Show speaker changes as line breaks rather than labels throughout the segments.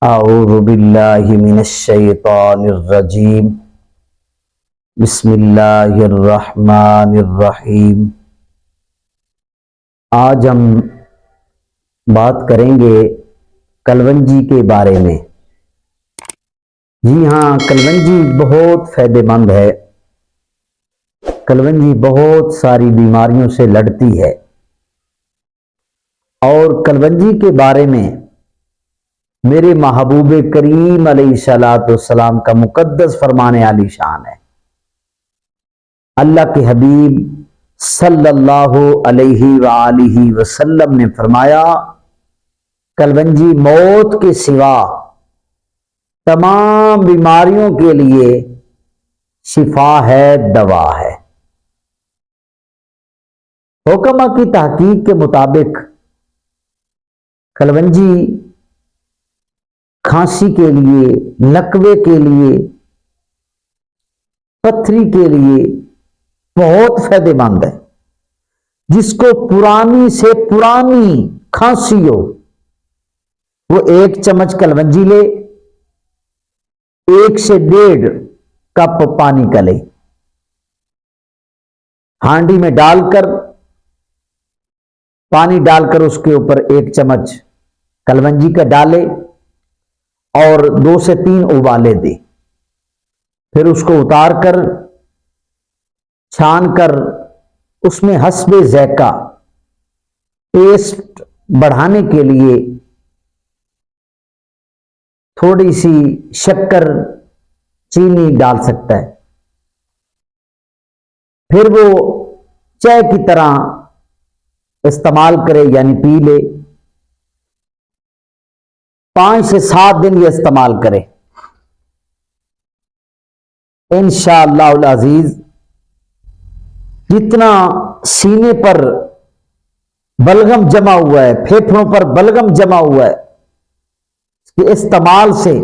اعوذ باللہ من الشیطان الرجیم بسم اللہ الرحمن الرحیم۔ آج ہم بات کریں گے کلونجی کے بارے میں۔ جی ہاں، کلونجی بہت فائدہ مند ہے۔ کلونجی بہت ساری بیماریوں سے لڑتی ہے، اور کلونجی کے بارے میں میرے محبوب کریم علیہ السلام کا مقدس فرمان عالی شان ہے۔ اللہ کے حبیب صلی اللہ علیہ وآلہ وسلم نے فرمایا، کلونجی موت کے سوا تمام بیماریوں کے لیے شفا ہے، دوا ہے۔ حکمہ کی تحقیق کے مطابق کلونجی کھانسی کے لیے، لکوے کے لیے، پتھری کے لیے بہت فائدہ مند ہے۔ جس کو پرانی سے پرانی کھانسی ہو، وہ 1 چمچ کلونجی لے، 1 سے 1.5 کپ پانی کا لے، ہانڈی میں ڈال کر پانی ڈال کر اس کے اوپر 1 چمچ کلونجی کا ڈالے اور 2 سے 3 ابالے دے۔ پھر اس کو اتار کر چھان کر اس میں حسب ذائقہ ٹیسٹ بڑھانے کے لیے تھوڑی سی شکر، چینی ڈال سکتا ہے۔ پھر وہ چائے کی طرح استعمال کرے، یعنی پی لے۔ 5 سے 7 دن یہ استعمال کرے، انشاءاللہ العزیز جتنا سینے پر بلغم جمع ہوا ہے، پھیپھڑوں پر بلغم جمع ہوا ہے، اس کے استعمال سے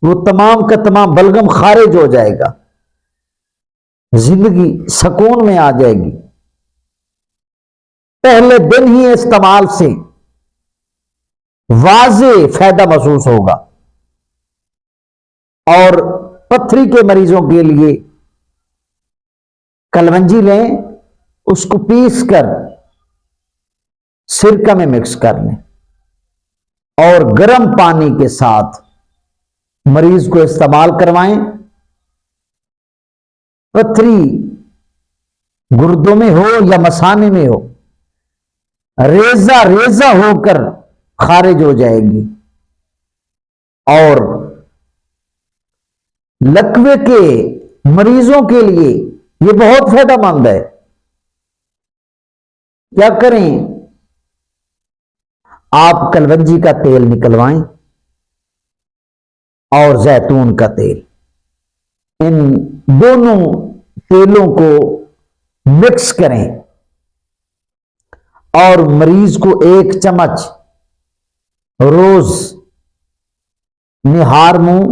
وہ تمام کا تمام بلغم خارج ہو جائے گا، زندگی سکون میں آ جائے گی۔ پہلے دن ہی استعمال سے واضح فائدہ محسوس ہوگا۔ اور پتھری کے مریضوں کے لیے کلونجی لیں، اس کو پیس کر سرکہ میں مکس کر لیں اور گرم پانی کے ساتھ مریض کو استعمال کروائیں۔ پتھری گردوں میں ہو یا مثانے میں ہو، ریزہ ریزہ ہو کر خارج ہو جائے گی۔ اور لکوے کے مریضوں کے لیے یہ بہت فائدہ مند ہے۔ کیا کریں؟ آپ کلونجی کا تیل نکلوائیں اور زیتون کا تیل، ان دونوں تیلوں کو مکس کریں اور مریض کو 1 چمچ روز نہار منہ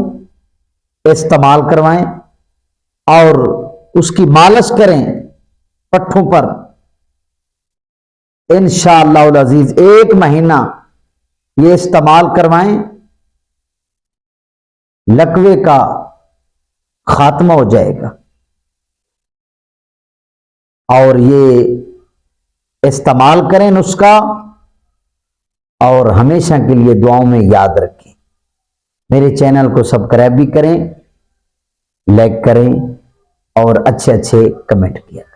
استعمال کروائیں اور اس کی مالش کریں پٹھوں پر۔ انشاءاللہ العزیز 1 مہینہ یہ استعمال کروائیں، لکوے کا خاتمہ ہو جائے گا۔ اور یہ استعمال کریں نسخہ، اور ہمیشہ کے لیے دعاؤں میں یاد رکھیں۔ میرے چینل کو سبسکرائب بھی کریں، لائک کریں اور اچھے کمنٹ کیا کریں۔